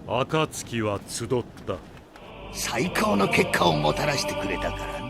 暁は集った。最高の結果をもたらしてくれたからな。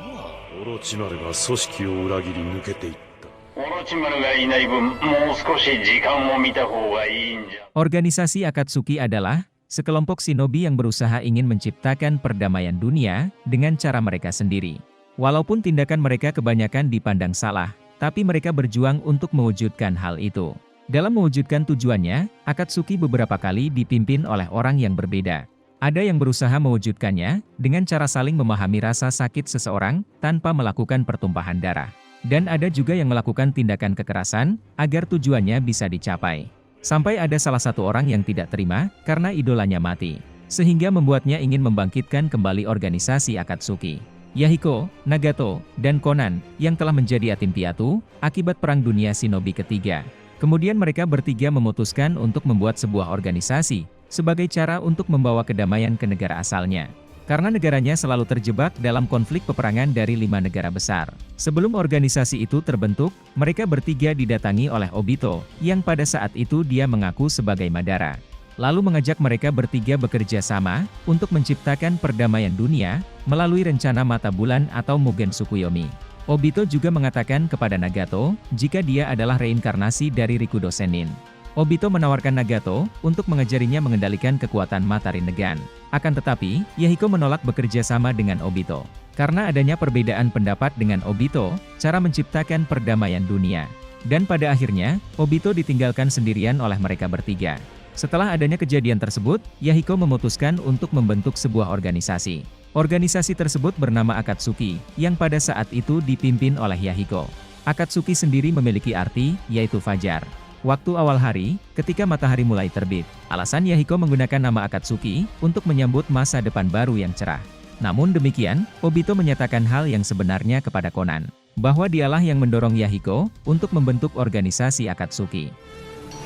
オロチマルが組織を裏切り抜けていった。オロチマルがいない分、もう少し時間を見た方がいいんじゃ。Organisasi Akatsuki adalah sekelompok shinobi yang berusaha ingin menciptakan perdamaian dunia dengan cara mereka sendiri. Walaupun tindakan mereka kebanyakan dipandang salah, tapi mereka berjuang untuk mewujudkan hal itu. Dalam mewujudkan tujuannya, Akatsuki beberapa kali dipimpin oleh orang yang berbeda. Ada yang berusaha mewujudkannya dengan cara saling memahami rasa sakit seseorang tanpa melakukan pertumpahan darah. Dan ada juga yang melakukan tindakan kekerasan agar tujuannya bisa dicapai. Sampai ada salah satu orang yang tidak terima karena idolanya mati, sehingga membuatnya ingin membangkitkan kembali organisasi Akatsuki. Yahiko, Nagato, dan Conan yang telah menjadi yatim piatu akibat Perang Dunia Shinobi ketiga. Kemudian mereka bertiga memutuskan untuk membuat sebuah organisasi sebagai cara untuk membawa kedamaian ke negara asalnya. Karena negaranya selalu terjebak dalam konflik peperangan dari 5 negara besar. Sebelum organisasi itu terbentuk, mereka bertiga didatangi oleh Obito, yang pada saat itu dia mengaku sebagai Madara. Lalu mengajak mereka bertiga bekerja sama untuk menciptakan perdamaian dunia melalui rencana mata bulan atau Mugen Tsukuyomi. Obito juga mengatakan kepada Nagato jika dia adalah reinkarnasi dari Rikudo Sennin. Obito menawarkan Nagato untuk mengajarinya mengendalikan kekuatan mata Rinnegan. Akan tetapi, Yahiko menolak bekerja sama dengan Obito. Karena adanya perbedaan pendapat dengan Obito, cara menciptakan perdamaian dunia. Dan pada akhirnya, Obito ditinggalkan sendirian oleh mereka bertiga. Setelah adanya kejadian tersebut, Yahiko memutuskan untuk membentuk sebuah organisasi. Organisasi tersebut bernama Akatsuki, yang pada saat itu dipimpin oleh Yahiko. Akatsuki sendiri memiliki arti, yaitu fajar. Waktu awal hari, ketika matahari mulai terbit, alasan Yahiko menggunakan nama Akatsuki untuk menyambut masa depan baru yang cerah. Namun demikian, Obito menyatakan hal yang sebenarnya kepada Conan, bahwa dialah yang mendorong Yahiko untuk membentuk organisasi Akatsuki.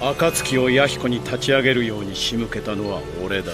暁をヤヒコに立ち上げるように仕向けたのは俺だ。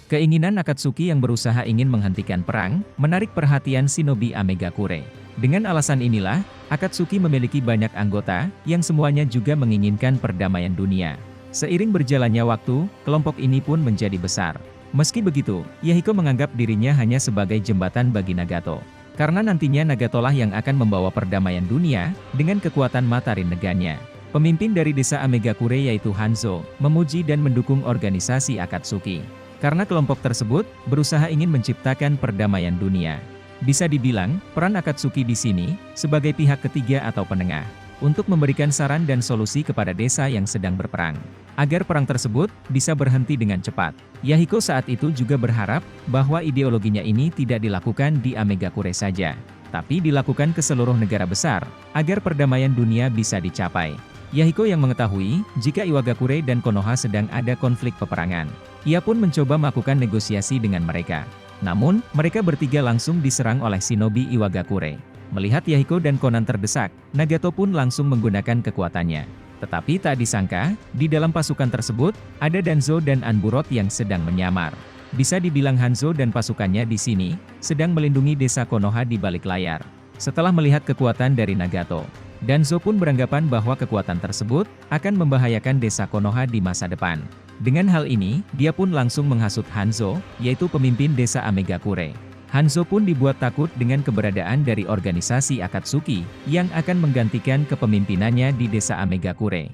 Keinginan Akatsuki yang berusaha ingin menghentikan perang, menarik perhatian shinobi Amegakure. Dengan alasan inilah, Akatsuki memiliki banyak anggota, yang semuanya juga menginginkan perdamaian dunia. Seiring berjalannya waktu, kelompok ini pun menjadi besar. Meski begitu, Yahiko menganggap dirinya hanya sebagai jembatan bagi Nagato. Karena nantinya Nagatolah yang akan membawa perdamaian dunia, dengan kekuatan mata Rinnegan-nya. Pemimpin dari desa Amegakure yaitu Hanzo, memuji dan mendukung organisasi Akatsuki. Karena kelompok tersebut, berusaha ingin menciptakan perdamaian dunia. Bisa dibilang, peran Akatsuki di sini, sebagai pihak ketiga atau penengah, untuk memberikan saran dan solusi kepada desa yang sedang berperang, agar perang tersebut bisa berhenti dengan cepat. Yahiko saat itu juga berharap, bahwa ideologinya ini tidak dilakukan di Amegakure saja, tapi dilakukan ke seluruh negara besar, agar perdamaian dunia bisa dicapai. Yahiko yang mengetahui, jika Iwagakure dan Konoha sedang ada konflik peperangan, ia pun mencoba melakukan negosiasi dengan mereka. Namun, mereka bertiga langsung diserang oleh shinobi Iwagakure. Melihat Yahiko dan Conan terdesak, Nagato pun langsung menggunakan kekuatannya. Tetapi tak disangka, di dalam pasukan tersebut, ada Danzo dan Anburot yang sedang menyamar. Bisa dibilang Hanzo dan pasukannya di sini, sedang melindungi desa Konoha di balik layar. Setelah melihat kekuatan dari Nagato, Danzo pun beranggapan bahwa kekuatan tersebut akan membahayakan desa Konoha di masa depan. Dengan hal ini, dia pun langsung menghasut Hanzo, yaitu pemimpin desa Amegakure. Hanzo pun dibuat takut dengan keberadaan dari organisasi Akatsuki, yang akan menggantikan kepemimpinannya di desa Amegakure.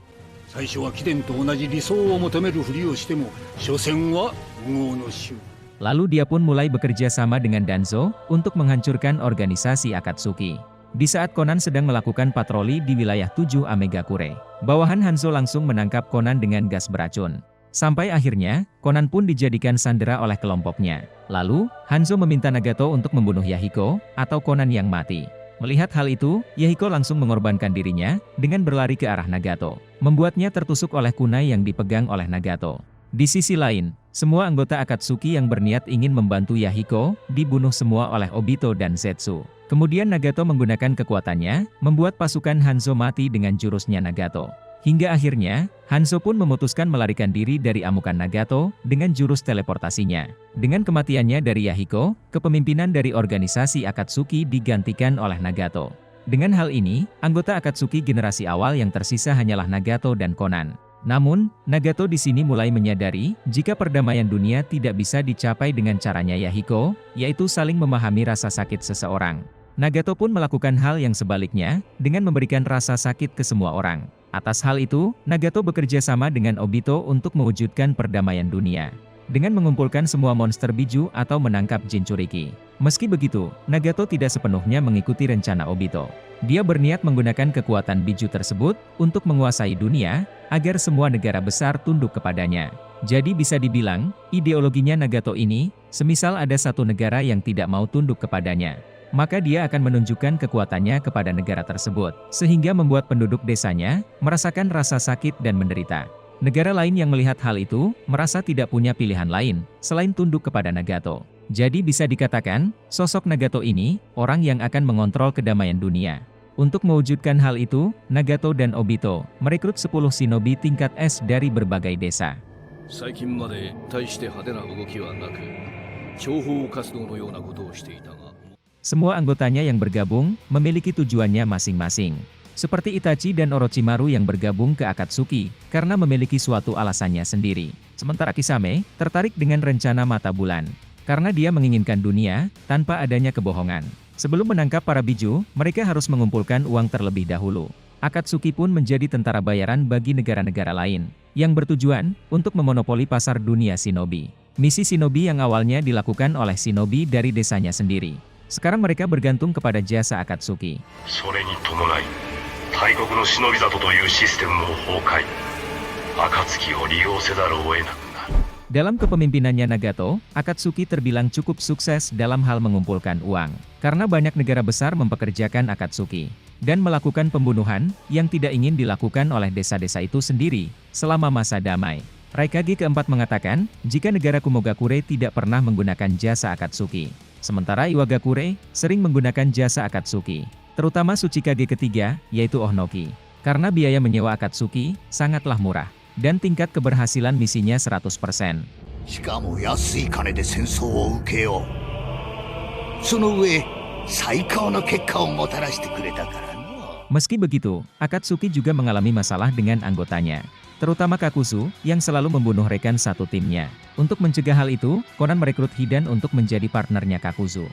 Lalu dia pun mulai bekerja sama dengan Danzo, untuk menghancurkan organisasi Akatsuki. Di saat Conan sedang melakukan patroli di wilayah 7 Amegakure, bawahan Hanzo langsung menangkap Conan dengan gas beracun. Sampai akhirnya, Conan pun dijadikan sandera oleh kelompoknya. Lalu, Hanzo meminta Nagato untuk membunuh Yahiko, atau Conan yang mati. Melihat hal itu, Yahiko langsung mengorbankan dirinya, dengan berlari ke arah Nagato. Membuatnya tertusuk oleh kunai yang dipegang oleh Nagato. Di sisi lain, semua anggota Akatsuki yang berniat ingin membantu Yahiko, dibunuh semua oleh Obito dan Zetsu. Kemudian Nagato menggunakan kekuatannya, membuat pasukan Hanzo mati dengan jurusnya Nagato. Hingga akhirnya, Hanzo pun memutuskan melarikan diri dari amukan Nagato, dengan jurus teleportasinya. Dengan kematiannya dari Yahiko, kepemimpinan dari organisasi Akatsuki digantikan oleh Nagato. Dengan hal ini, anggota Akatsuki generasi awal yang tersisa hanyalah Nagato dan Conan. Namun, Nagato di sini mulai menyadari jika perdamaian dunia tidak bisa dicapai dengan caranya Yahiko, yaitu saling memahami rasa sakit seseorang. Nagato pun melakukan hal yang sebaliknya, dengan memberikan rasa sakit ke semua orang. Atas hal itu, Nagato bekerja sama dengan Obito untuk mewujudkan perdamaian dunia. Dengan mengumpulkan semua monster biju atau menangkap Jinchuriki. Meski begitu, Nagato tidak sepenuhnya mengikuti rencana Obito. Dia berniat menggunakan kekuatan biju tersebut untuk menguasai dunia, agar semua negara besar tunduk kepadanya. Jadi bisa dibilang, ideologinya Nagato ini, semisal ada satu negara yang tidak mau tunduk kepadanya, maka dia akan menunjukkan kekuatannya kepada negara tersebut, sehingga membuat penduduk desanya merasakan rasa sakit dan menderita. Negara lain yang melihat hal itu, merasa tidak punya pilihan lain, selain tunduk kepada Nagato. Jadi bisa dikatakan, sosok Nagato ini, orang yang akan mengontrol kedamaian dunia. Untuk mewujudkan hal itu, Nagato dan Obito merekrut 10 shinobi tingkat S dari berbagai desa. 最近まで大して派手な動きはなく、諜報活動のようなことをしていたが。 Semua anggotanya yang bergabung, memiliki tujuannya masing-masing. Seperti Itachi dan Orochimaru yang bergabung ke Akatsuki, karena memiliki suatu alasannya sendiri. Sementara Kisame, tertarik dengan rencana mata bulan. Karena dia menginginkan dunia, tanpa adanya kebohongan. Sebelum menangkap para biju, mereka harus mengumpulkan uang terlebih dahulu. Akatsuki pun menjadi tentara bayaran bagi negara-negara lain, yang bertujuan untuk memonopoli pasar dunia shinobi. Misi shinobi yang awalnya dilakukan oleh shinobi dari desanya sendiri. Sekarang mereka bergantung kepada jasa Akatsuki. それに伴い大国の忍び里というシステムも崩壊。暁を利用せざるを得なくなる。 Dalam kepemimpinannya Nagato, Akatsuki terbilang cukup sukses dalam hal mengumpulkan uang. Karena banyak negara besar mempekerjakan Akatsuki. Dan melakukan pembunuhan, yang tidak ingin dilakukan oleh desa-desa itu sendiri, selama masa damai. Raikage keempat mengatakan, jika negara Kumogakure tidak pernah menggunakan jasa Akatsuki. Sementara Iwagakure, sering menggunakan jasa Akatsuki. Terutama Tsuchikage ketiga, yaitu Ohnoki. Karena biaya menyewa Akatsuki, sangatlah murah. Dan tingkat keberhasilan misinya 100%. しかも安い金で戦争を受けよう。その上、最高の結果をもたらしてくれたからな。 Meski begitu, Akatsuki juga mengalami masalah dengan anggotanya. Terutama Kakuzu, yang selalu membunuh rekan satu timnya. Untuk mencegah hal itu, Conan merekrut Hidan untuk menjadi partnernya Kakuzu.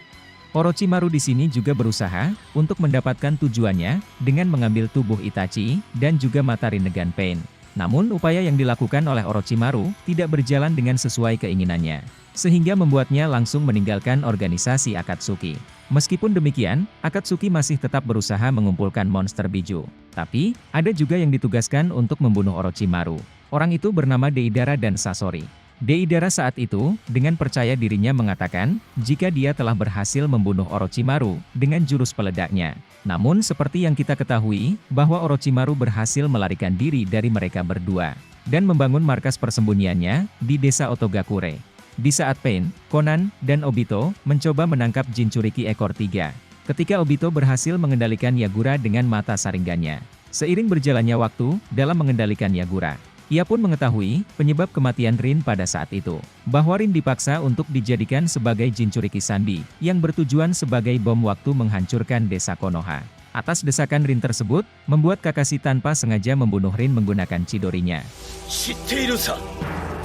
Orochimaru di sini juga berusaha untuk mendapatkan tujuannya dengan mengambil tubuh Itachi dan juga mata Rinnegan Pain. Namun upaya yang dilakukan oleh Orochimaru tidak berjalan dengan sesuai keinginannya, sehingga membuatnya langsung meninggalkan organisasi Akatsuki. Meskipun demikian, Akatsuki masih tetap berusaha mengumpulkan monster biju. Tapi, ada juga yang ditugaskan untuk membunuh Orochimaru. Orang itu bernama Deidara dan Sasori. Deidara saat itu, dengan percaya dirinya mengatakan, jika dia telah berhasil membunuh Orochimaru dengan jurus peledaknya. Namun seperti yang kita ketahui, bahwa Orochimaru berhasil melarikan diri dari mereka berdua, dan membangun markas persembunyiannya di desa Otogakure. Di saat Pain, Conan, dan Obito mencoba menangkap Jinchuriki ekor 3. Ketika Obito berhasil mengendalikan Yagura dengan mata saringannya. Seiring berjalannya waktu, dalam mengendalikan Yagura, ia pun mengetahui penyebab kematian Rin pada saat itu. Bahwa Rin dipaksa untuk dijadikan sebagai Jinchuriki Sanbi, yang bertujuan sebagai bom waktu menghancurkan desa Konoha. Atas desakan Rin tersebut, membuat Kakashi tanpa sengaja membunuh Rin menggunakan Chidorinya. 知っているさ、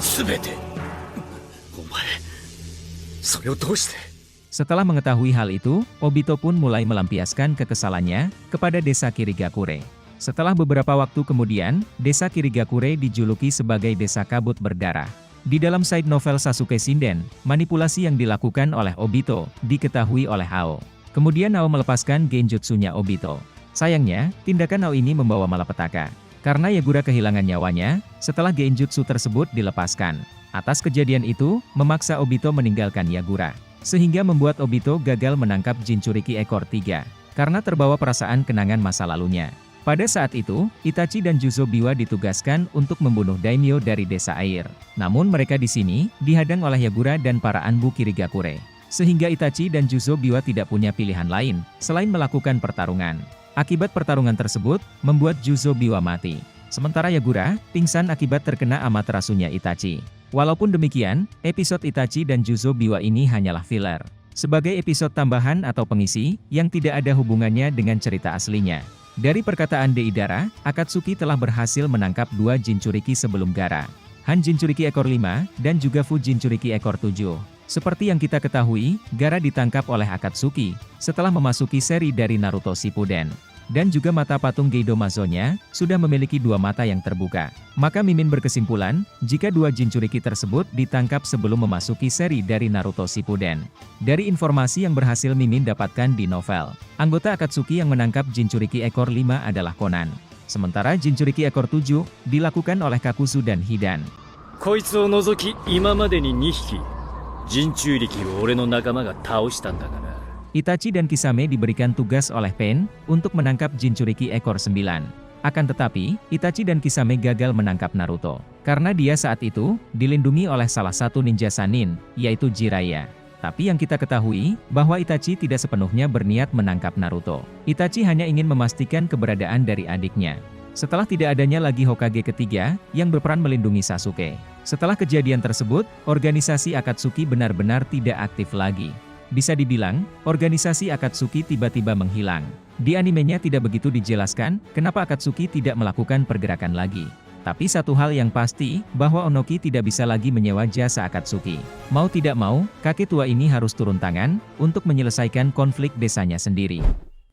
すべて。お前、それをどうして？ Setelah mengetahui hal itu, Obito pun mulai melampiaskan kekesalannya kepada desa Kirigakure. Setelah beberapa waktu kemudian, desa Kirigakure dijuluki sebagai desa kabut berdarah. Di dalam side novel Sasuke Shinden, manipulasi yang dilakukan oleh Obito diketahui oleh Ao. Kemudian Ao melepaskan genjutsunya Obito. Sayangnya, tindakan Ao ini membawa malapetaka. Karena Yagura kehilangan nyawanya, setelah genjutsu tersebut dilepaskan. Atas kejadian itu, memaksa Obito meninggalkan Yagura. Sehingga membuat Obito gagal menangkap Jinchuriki ekor 3. Karena terbawa perasaan kenangan masa lalunya. Pada saat itu, Itachi dan Juzo Biwa ditugaskan untuk membunuh daimyo dari desa air. Namun mereka di sini, dihadang oleh Yagura dan para Anbu Kirigakure. Sehingga Itachi dan Juzo Biwa tidak punya pilihan lain, selain melakukan pertarungan. Akibat pertarungan tersebut, membuat Juzo Biwa mati. Sementara Yagura, pingsan akibat terkena Amaterasunya Itachi. Walaupun demikian, episode Itachi dan Juzo Biwa ini hanyalah filler. Sebagai episode tambahan atau pengisi, yang tidak ada hubungannya dengan cerita aslinya. Dari perkataan Deidara, Akatsuki telah berhasil menangkap 2 Jinchuriki sebelum Gaara. Han Jinchuriki ekor 5, dan juga Fu Jinchuriki ekor 7. Seperti yang kita ketahui, Gaara ditangkap oleh Akatsuki, setelah memasuki seri dari Naruto Shippuden. Dan juga mata patung Geidomazo-nya, sudah memiliki 2 mata yang terbuka. Maka Mimin berkesimpulan, jika 2 Jinchuriki tersebut ditangkap sebelum memasuki seri dari Naruto Shippuden. Dari informasi yang berhasil Mimin dapatkan di novel, anggota Akatsuki yang menangkap Jinchuriki ekor 5 adalah Konan. Sementara Jinchuriki ekor 7, dilakukan oleh Kakuzu dan Hidan. こいつを除き今までに2匹人中力を俺の仲間が倒したんだがな。 Itachi dan Kisame diberikan tugas oleh Pain untuk menangkap Jinchuriki ekor 9. Akan tetapi, Itachi dan Kisame gagal menangkap Naruto. Karena dia saat itu, dilindungi oleh salah satu ninja Sannin, yaitu Jiraiya. Tapi yang kita ketahui, bahwa Itachi tidak sepenuhnya berniat menangkap Naruto. Itachi hanya ingin memastikan keberadaan dari adiknya. Setelah tidak adanya lagi Hokage ketiga, yang berperan melindungi Sasuke. Setelah kejadian tersebut, organisasi Akatsuki benar-benar tidak aktif lagi. Bisa dibilang, organisasi Akatsuki tiba-tiba menghilang. Di animenya tidak begitu dijelaskan, kenapa Akatsuki tidak melakukan pergerakan lagi. Tapi satu hal yang pasti, bahwa Onoki tidak bisa lagi menyewa jasa Akatsuki. Mau tidak mau, kakek tua ini harus turun tangan, untuk menyelesaikan konflik desanya sendiri.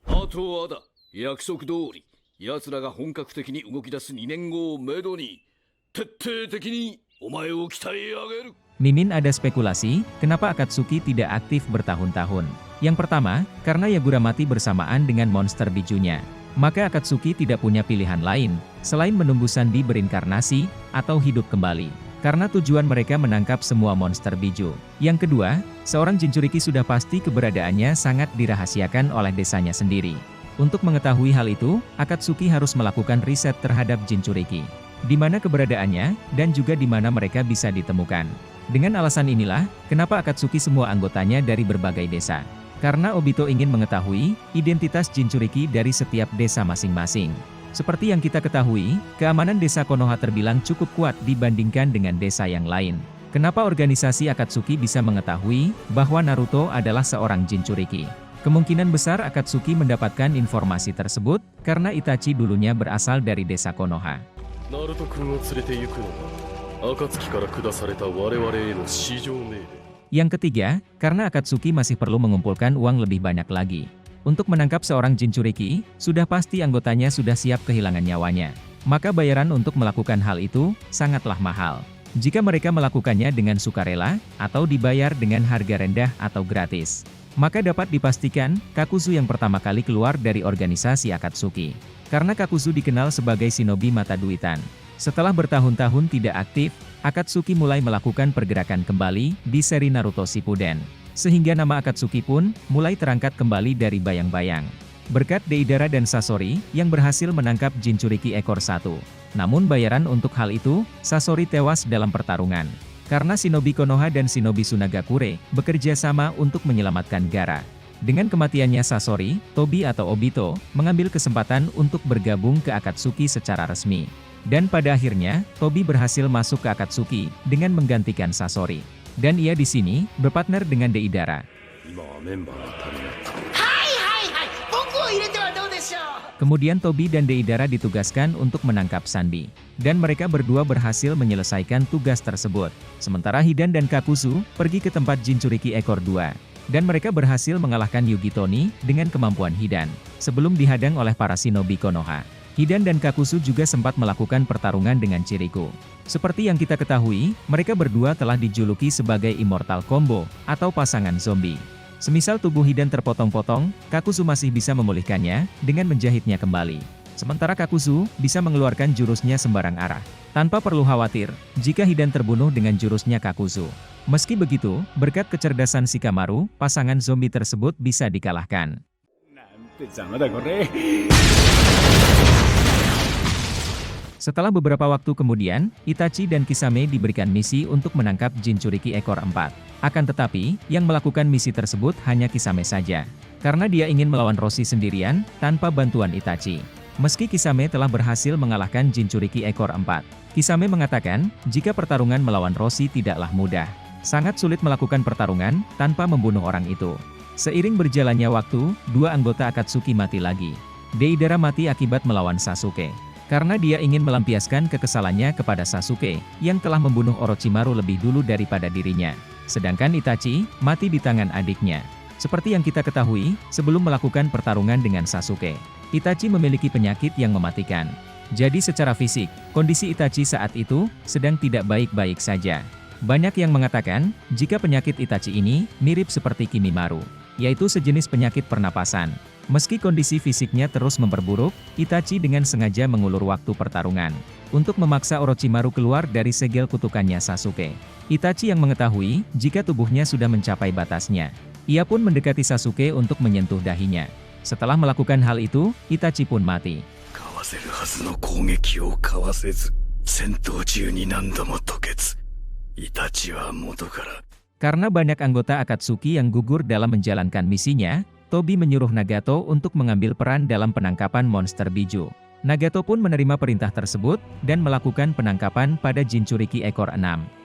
あとはだ、約束通り、奴らが本格的に動き出す2年後をめどに、徹底的にお前を鍛え上げる。 Mimin ada spekulasi, kenapa Akatsuki tidak aktif bertahun-tahun. Yang pertama, karena Yagura mati bersamaan dengan monster bijunya. Maka Akatsuki tidak punya pilihan lain, selain menunggu Sandy berinkarnasi, atau hidup kembali. Karena tujuan mereka menangkap semua monster biju. Yang kedua, seorang Jinchuriki sudah pasti keberadaannya sangat dirahasiakan oleh desanya sendiri. Untuk mengetahui hal itu, Akatsuki harus melakukan riset terhadap Jinchuriki. Di mana keberadaannya, dan juga di mana mereka bisa ditemukan. Dengan alasan inilah, kenapa Akatsuki semua anggotanya dari berbagai desa. Karena Obito ingin mengetahui identitas Jinchuriki dari setiap desa masing-masing. Seperti yang kita ketahui, keamanan desa Konoha terbilang cukup kuat dibandingkan dengan desa yang lain. Kenapa organisasi Akatsuki bisa mengetahui bahwa Naruto adalah seorang Jinchuriki? Kemungkinan besar Akatsuki mendapatkan informasi tersebut karena Itachi dulunya berasal dari desa Konoha. ナルト君を連れて行くのが暁から下された我々への至上命令。 Yang ketiga, karena Akatsuki masih perlu mengumpulkan uang lebih banyak lagi. Untuk menangkap seorang Jinchuriki, sudah pasti anggotanya sudah siap kehilangan nyawanya. Maka bayaran untuk melakukan hal itu, sangatlah mahal. Jika mereka melakukannya dengan sukarela, atau dibayar dengan harga rendah atau gratis. Maka dapat dipastikan, Kakuzu yang pertama kali keluar dari organisasi Akatsuki. Karena Kakuzu dikenal sebagai shinobi mata duitan. Setelah bertahun-tahun tidak aktif, Akatsuki mulai melakukan pergerakan kembali di seri Naruto Shippuden. Sehingga nama Akatsuki pun mulai terangkat kembali dari bayang-bayang. Berkat Deidara dan Sasori yang berhasil menangkap Jinchuriki ekor 1. Namun bayaran untuk hal itu, Sasori tewas dalam pertarungan. Karena Shinobi Konoha dan Shinobi Sunagakure bekerja sama untuk menyelamatkan Gaara. Dengan kematiannya Sasori, Tobi atau Obito mengambil kesempatan untuk bergabung ke Akatsuki secara resmi. Dan pada akhirnya, Tobi berhasil masuk ke Akatsuki dengan menggantikan Sasori. Dan ia di sini berpartner dengan Deidara. 今はメンバーが足りない。 Kemudian Tobi dan Deidara ditugaskan untuk menangkap Sandy. Dan mereka berdua berhasil menyelesaikan tugas tersebut. Sementara Hidan dan Kakuzu pergi ke tempat Jinchuriki ekor 2. Dan mereka berhasil mengalahkan Yugi Toni dengan kemampuan Hidan, sebelum dihadang oleh para shinobi Konoha. Hidan dan Kakuzu juga sempat melakukan pertarungan dengan Chiriku. Seperti yang kita ketahui, mereka berdua telah dijuluki sebagai Immortal Combo, atau pasangan zombie. Semisal tubuh Hidan terpotong-potong, Kakuzu masih bisa memulihkannya, dengan menjahitnya kembali. Sementara Kakuzu bisa mengeluarkan jurusnya sembarang arah. Tanpa perlu khawatir, jika Hidan terbunuh dengan jurusnya Kakuzu. Meski begitu, berkat kecerdasan Shikamaru, pasangan zombie tersebut bisa dikalahkan. Setelah beberapa waktu kemudian, Itachi dan Kisame diberikan misi untuk menangkap Jinchuriki ekor 4. Akan tetapi, yang melakukan misi tersebut hanya Kisame saja. Karena dia ingin melawan Roshi sendirian, tanpa bantuan Itachi. Meski Kisame telah berhasil mengalahkan Jinchuriki ekor 4. Kisame mengatakan, jika pertarungan melawan Roshi tidaklah mudah. Sangat sulit melakukan pertarungan, tanpa membunuh orang itu. Seiring berjalannya waktu, dua anggota Akatsuki mati lagi. Deidara mati akibat melawan Sasuke. Karena dia ingin melampiaskan kekesalannya kepada Sasuke, yang telah membunuh Orochimaru lebih dulu daripada dirinya. Sedangkan Itachi, mati di tangan adiknya. Seperti yang kita ketahui, sebelum melakukan pertarungan dengan Sasuke, Itachi memiliki penyakit yang mematikan. Jadi secara fisik, kondisi Itachi saat itu, sedang tidak baik-baik saja. Banyak yang mengatakan, jika penyakit Itachi ini, mirip seperti Kimimaru, yaitu sejenis penyakit pernapasan. Meski kondisi fisiknya terus memperburuk, Itachi dengan sengaja mengulur waktu pertarungan untuk memaksa Orochimaru keluar dari segel kutukannya Sasuke. Itachi yang mengetahui jika tubuhnya sudah mencapai batasnya. Ia pun mendekati Sasuke untuk menyentuh dahinya. Setelah melakukan hal itu, Itachi pun mati. Karena banyak anggota Akatsuki yang gugur dalam menjalankan misinya, Tobi menyuruh Nagato untuk mengambil peran dalam penangkapan monster Biju. Nagato pun menerima perintah tersebut, dan melakukan penangkapan pada Jinchuriki ekor 6.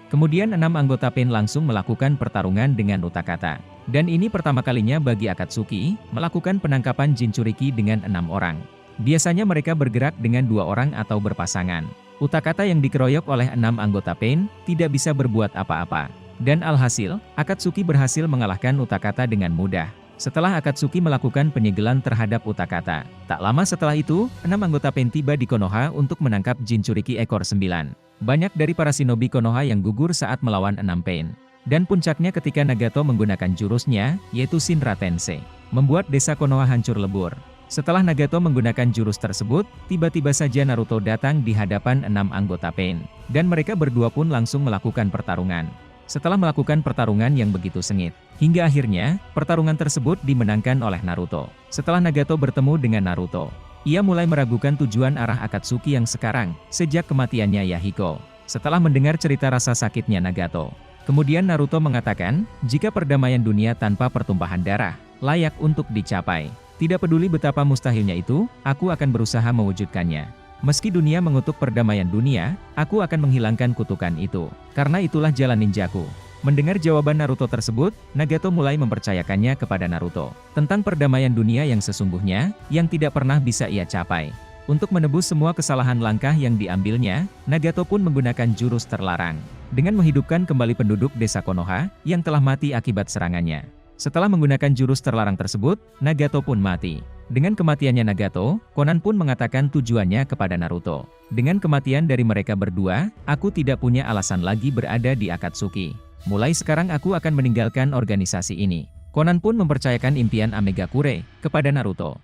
Kemudian 6 anggota Pain langsung melakukan pertarungan dengan Utakata. Dan ini pertama kalinya bagi Akatsuki, melakukan penangkapan Jinchuriki dengan 6 orang. Biasanya mereka bergerak dengan 2 orang atau berpasangan. Utakata yang dikeroyok oleh 6 anggota Pain, tidak bisa berbuat apa-apa. Dan alhasil, Akatsuki berhasil mengalahkan Utakata dengan mudah. Setelah Akatsuki melakukan penyegelan terhadap Utakata, tak lama setelah itu, 6 anggota Pain tiba di Konoha untuk menangkap Jinchuriki ekor 9. Banyak dari para shinobi Konoha yang gugur saat melawan 6 Pain. Dan puncaknya ketika Nagato menggunakan jurusnya, yaitu Shinra Tensei, membuat desa Konoha hancur lebur. Setelah Nagato menggunakan jurus tersebut, tiba-tiba saja Naruto datang di hadapan 6 anggota Pain. Dan mereka berdua pun langsung melakukan pertarungan. Setelah melakukan pertarungan yang begitu sengit, hingga akhirnya, pertarungan tersebut dimenangkan oleh Naruto. Setelah Nagato bertemu dengan Naruto, ia mulai meragukan tujuan arah Akatsuki yang sekarang, sejak kematiannya Yahiko. Setelah mendengar cerita rasa sakitnya Nagato, kemudian Naruto mengatakan, jika perdamaian dunia tanpa pertumpahan darah, layak untuk dicapai. Tidak peduli betapa mustahilnya itu, aku akan berusaha mewujudkannya. Meski dunia mengutuk perdamaian dunia, aku akan menghilangkan kutukan itu. Karena itulah jalan ninjaku. Mendengar jawaban Naruto tersebut, Nagato mulai mempercayakannya kepada Naruto. Tentang perdamaian dunia yang sesungguhnya, yang tidak pernah bisa ia capai. Untuk menebus semua kesalahan langkah yang diambilnya, Nagato pun menggunakan jurus terlarang. Dengan menghidupkan kembali penduduk desa Konoha, yang telah mati akibat serangannya. Setelah menggunakan jurus terlarang tersebut, Nagato pun mati. Dengan kematiannya Nagato, Konan pun mengatakan tujuannya kepada Naruto. Dengan kematian dari mereka berdua, aku tidak punya alasan lagi berada di Akatsuki. Mulai sekarang aku akan meninggalkan organisasi ini. Konan pun mempercayakan impian Amegakure kepada Naruto.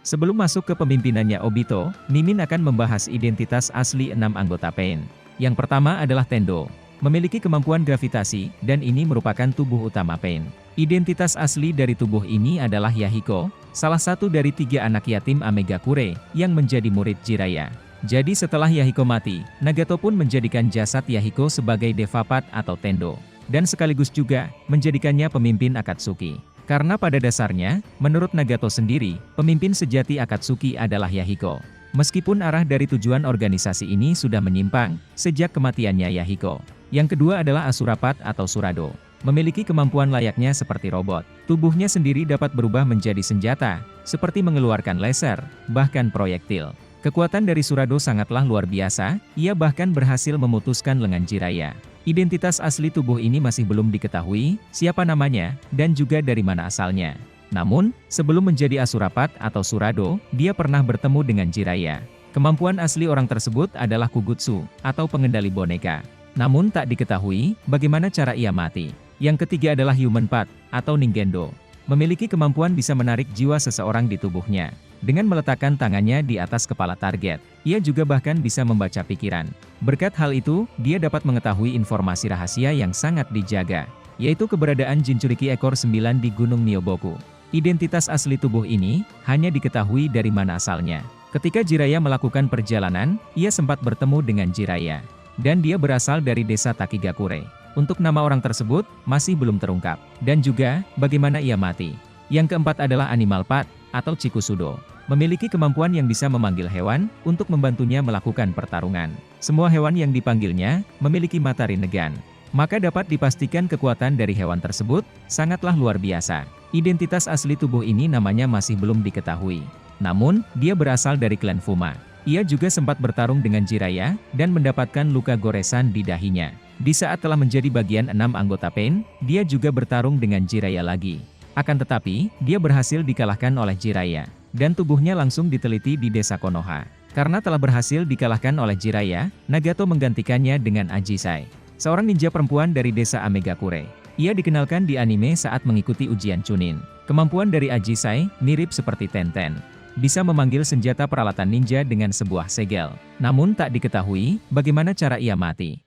Sebelum masuk ke pemimpinannya Obito, Mimin akan membahas identitas asli 6 anggota Pain. Yang pertama adalah Tendo. Memiliki kemampuan gravitasi, dan ini merupakan tubuh utama Pain. Identitas asli dari tubuh ini adalah Yahiko, salah satu dari 3 anak yatim Amegakure, yang menjadi murid Jiraiya. Jadi setelah Yahiko mati, Nagato pun menjadikan jasad Yahiko sebagai Devapat atau Tendo. Dan sekaligus juga, menjadikannya pemimpin Akatsuki. Karena pada dasarnya, menurut Nagato sendiri, pemimpin sejati Akatsuki adalah Yahiko. Meskipun arah dari tujuan organisasi ini sudah menyimpang, sejak kematiannya Yahiko. Yang kedua adalah Asurapat atau Surado. Memiliki kemampuan layaknya seperti robot. Tubuhnya sendiri dapat berubah menjadi senjata, seperti mengeluarkan laser, bahkan proyektil. Kekuatan dari Surado sangatlah luar biasa, ia bahkan berhasil memutuskan lengan Jiraiya. Identitas asli tubuh ini masih belum diketahui, siapa namanya, dan juga dari mana asalnya. Namun, sebelum menjadi Asurapat atau Surado, dia pernah bertemu dengan Jiraiya. Kemampuan asli orang tersebut adalah Kugutsu, atau pengendali boneka. Namun tak diketahui, bagaimana cara ia mati. Yang ketiga adalah Human Part, atau Ningendo. Memiliki kemampuan bisa menarik jiwa seseorang di tubuhnya. Dengan meletakkan tangannya di atas kepala target, ia juga bahkan bisa membaca pikiran. Berkat hal itu, dia dapat mengetahui informasi rahasia yang sangat dijaga, yaitu keberadaan Jinchuriki ekor 9 di Gunung Nioboku. Identitas asli tubuh ini, hanya diketahui dari mana asalnya. Ketika Jiraiya melakukan perjalanan, ia sempat bertemu dengan Jiraiya. Dan dia berasal dari desa Takigakure. Untuk nama orang tersebut, masih belum terungkap. Dan juga, bagaimana ia mati. Yang keempat adalah Animal Part, atau Chikusudo. Memiliki kemampuan yang bisa memanggil hewan, untuk membantunya melakukan pertarungan. Semua hewan yang dipanggilnya, memiliki mata rinnegan. maka dapat dipastikan kekuatan dari hewan tersebut sangatlah luar biasa. Identitas asli tubuh ini namanya masih belum diketahui. Namun, dia berasal dari klan Fuma. Ia juga sempat bertarung dengan Jiraiya dan mendapatkan luka goresan di dahinya. Di saat telah menjadi bagian 6 anggota Pain, dia juga bertarung dengan Jiraiya lagi. Akan tetapi, dia berhasil dikalahkan oleh Jiraiya, dan tubuhnya langsung diteliti di desa Konoha. Karena telah berhasil dikalahkan oleh Jiraiya, Nagato menggantikannya dengan Ajisai, seorang ninja perempuan dari desa Amegakure. Ia dikenalkan di anime saat mengikuti ujian Chunin. Kemampuan dari Ajisai mirip seperti Tenten. Bisa memanggil senjata peralatan ninja dengan sebuah segel. Namun tak diketahui bagaimana cara ia mati.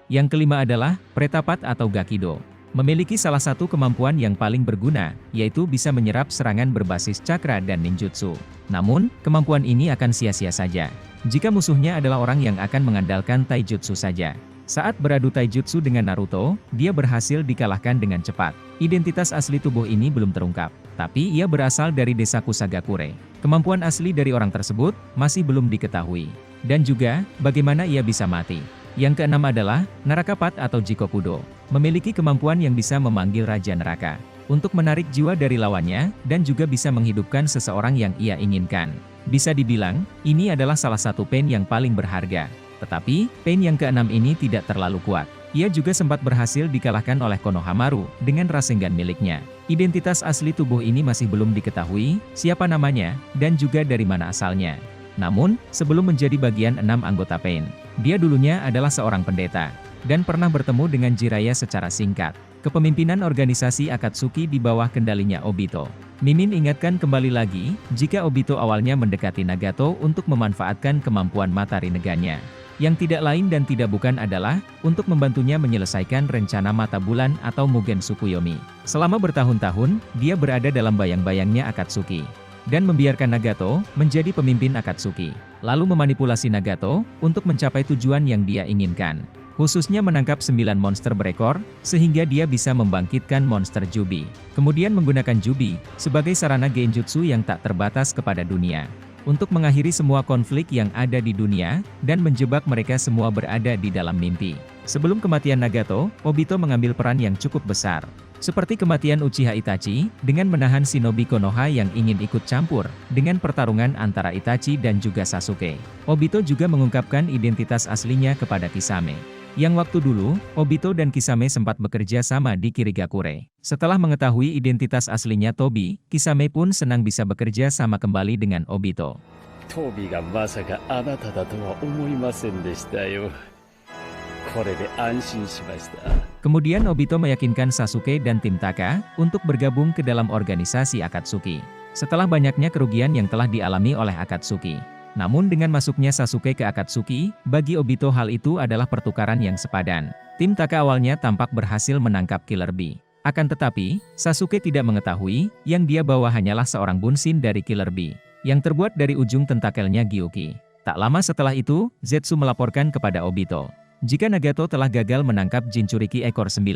Yang kelima adalah Pretapat atau Gakido. Memiliki salah satu kemampuan yang paling berguna, yaitu bisa menyerap serangan berbasis cakra dan ninjutsu. Namun, kemampuan ini akan sia-sia saja jika musuhnya adalah orang yang akan mengandalkan taijutsu saja. Saat beradu taijutsu dengan Naruto, dia berhasil dikalahkan dengan cepat. Identitas asli tubuh ini belum terungkap, tapi ia berasal dari desa Kusagakure. Kemampuan asli dari orang tersebut masih belum diketahui. Dan juga, bagaimana ia bisa mati. Yang keenam adalah Narakapat atau Jikokudo. Memiliki kemampuan yang bisa memanggil Raja Neraka untuk menarik jiwa dari lawannya dan juga bisa menghidupkan seseorang yang ia inginkan. Bisa dibilang, ini adalah salah satu Pain yang paling berharga. Tetapi, Pain yang keenam ini tidak terlalu kuat. Ia juga sempat berhasil dikalahkan oleh Konohamaru dengan Rasengan miliknya. Identitas asli tubuh ini masih belum diketahui, siapa namanya, dan juga dari mana asalnya. Namun, sebelum menjadi bagian 6 anggota Pain, dia dulunya adalah seorang pendeta, dan pernah bertemu dengan Jiraiya secara singkat. Kepemimpinan organisasi Akatsuki di bawah kendalinya Obito. Mimin ingatkan kembali lagi, jika Obito awalnya mendekati Nagato untuk memanfaatkan kemampuan mata Rinnegan-nya. Yang tidak lain dan tidak bukan adalah, untuk membantunya menyelesaikan rencana mata bulan atau Mugen Tsukuyomi. Selama bertahun-tahun, dia berada dalam bayang-bayangnya Akatsuki. Dan membiarkan Nagato menjadi pemimpin Akatsuki. Lalu memanipulasi Nagato untuk mencapai tujuan yang dia inginkan. Khususnya menangkap 9 monster berekor, sehingga dia bisa membangkitkan monster Jubi. Kemudian menggunakan Jubi sebagai sarana genjutsu yang tak terbatas kepada dunia. Untuk mengakhiri semua konflik yang ada di dunia, dan menjebak mereka semua berada di dalam mimpi. Sebelum kematian Nagato, Obito mengambil peran yang cukup besar. Seperti kematian Uchiha Itachi, dengan menahan shinobi Konoha yang ingin ikut campur, dengan pertarungan antara Itachi dan juga Sasuke. Obito juga mengungkapkan identitas aslinya kepada Kisame. Yang waktu dulu, Obito dan Kisame sempat bekerja sama di Kirigakure. Setelah mengetahui identitas aslinya Tobi, Kisame pun senang bisa bekerja sama kembali dengan Obito. Tobi ga masaka anata da to wa omoimasen deshita yo. Kore de anshin shimashita. Kemudian Obito meyakinkan Sasuke dan tim Taka untuk bergabung ke dalam organisasi Akatsuki. Setelah banyaknya kerugian yang telah dialami oleh Akatsuki. Namun dengan masuknya Sasuke ke Akatsuki, bagi Obito hal itu adalah pertukaran yang sepadan. Tim Taka awalnya tampak berhasil menangkap Killer Bee. Akan tetapi, Sasuke tidak mengetahui, yang dia bawa hanyalah seorang bunshin dari Killer Bee, yang terbuat dari ujung tentakelnya Gyuki. Tak lama setelah itu, Zetsu melaporkan kepada Obito, jika Nagato telah gagal menangkap Jinchuriki ekor 9.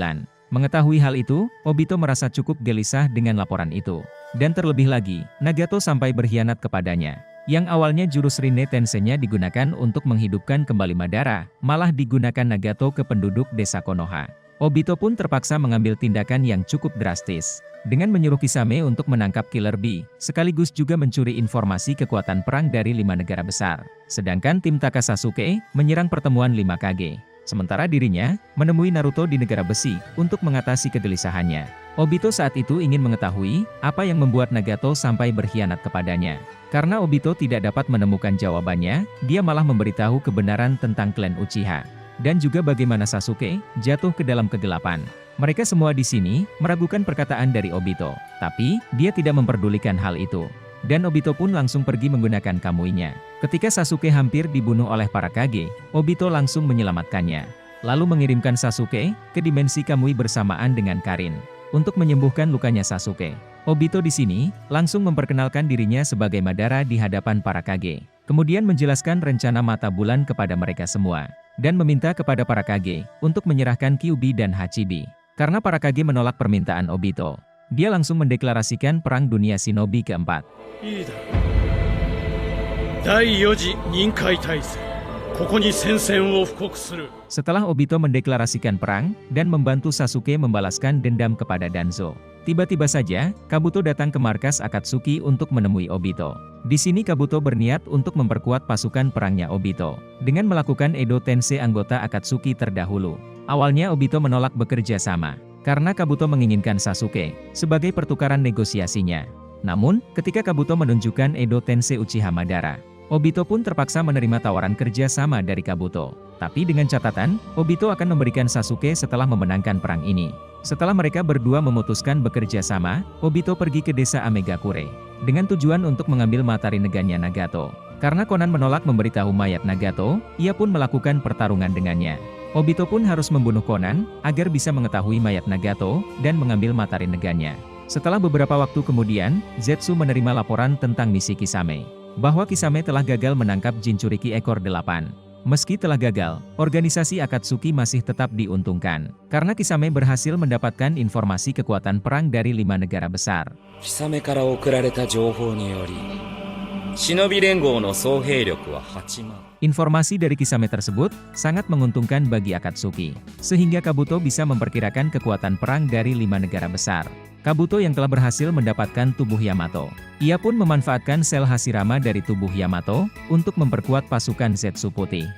Mengetahui hal itu, Obito merasa cukup gelisah dengan laporan itu. Dan terlebih lagi, Nagato sampai berkhianat kepadanya. Yang awalnya jurus Rinne Tensei-nya digunakan untuk menghidupkan kembali Madara, malah digunakan Nagato ke penduduk desa Konoha. Obito pun terpaksa mengambil tindakan yang cukup drastis, dengan menyuruh Kisame untuk menangkap Killer Bee, sekaligus juga mencuri informasi kekuatan perang dari 5 negara besar. Sedangkan tim Taka Sasuke menyerang pertemuan 5 Kage. Sementara dirinya menemui Naruto di negara besi untuk mengatasi kegelisahannya. Obito saat itu ingin mengetahui apa yang membuat Nagato sampai berkhianat kepadanya. Karena Obito tidak dapat menemukan jawabannya, dia malah memberitahu kebenaran tentang klan Uchiha. Dan juga bagaimana Sasuke jatuh ke dalam kegelapan. Mereka semua di sini meragukan perkataan dari Obito, tapi dia tidak memperdulikan hal itu. Dan Obito pun langsung pergi menggunakan kamuinya. Ketika Sasuke hampir dibunuh oleh para Kage, Obito langsung menyelamatkannya. Lalu mengirimkan Sasuke ke dimensi kamui bersamaan dengan Karin untuk menyembuhkan lukanya Sasuke. Obito di sini langsung memperkenalkan dirinya sebagai Madara di hadapan para Kage. Kemudian menjelaskan rencana mata bulan kepada mereka semua. Dan meminta kepada para Kage untuk menyerahkan Kyuubi dan Hachibi. Karena para Kage menolak permintaan Obito, dia langsung mendeklarasikan Perang Dunia Shinobi keempat. 第4次任海大戦ここに宣戦を布告する。 Setelah Obito mendeklarasikan perang dan membantu Sasuke membalaskan dendam kepada Danzo, tiba-tiba saja Kabuto datang ke markas Akatsuki untuk menemui Obito. Di sini Kabuto berniat untuk memperkuat pasukan perangnya Obito dengan melakukan Edo Tensei anggota Akatsuki terdahulu. Awalnya Obito menolak bekerja sama karena Kabuto menginginkan Sasuke sebagai pertukaran negosiasinya. Namun, ketika Kabuto menunjukkan Edo Tensei Uchiha Madara, Obito pun terpaksa menerima tawaran kerja sama dari Kabuto. Tapi dengan catatan, Obito akan memberikan Sasuke setelah memenangkan perang ini. Setelah mereka berdua memutuskan bekerja sama, Obito pergi ke desa Amegakure dengan tujuan untuk mengambil materi neganya Nagato. Karena Konan menolak memberitahu mayat Nagato, ia pun melakukan pertarungan dengannya. Obito pun harus membunuh Konan agar bisa mengetahui mayat Nagato dan mengambil materi neganya. Setelah beberapa waktu kemudian, Zetsu menerima laporan tentang misi Kisame, bahwa Kisame telah gagal menangkap Jinchuriki ekor 8. Meski telah gagal, organisasi Akatsuki masih tetap diuntungkan, karena Kisame berhasil mendapatkan informasi kekuatan perang dari 5 negara besar. 貴様から送られた情報により、忍び連合の総兵力は8万。 Informasi dari Kisame tersebut sangat menguntungkan bagi Akatsuki, sehingga Kabuto bisa memperkirakan kekuatan perang dari 5 negara besar. Kabuto yang telah berhasil mendapatkan tubuh Yamato. Ia pun memanfaatkan sel Hashirama dari tubuh Yamato untuk memperkuat pasukan Zetsu Putih.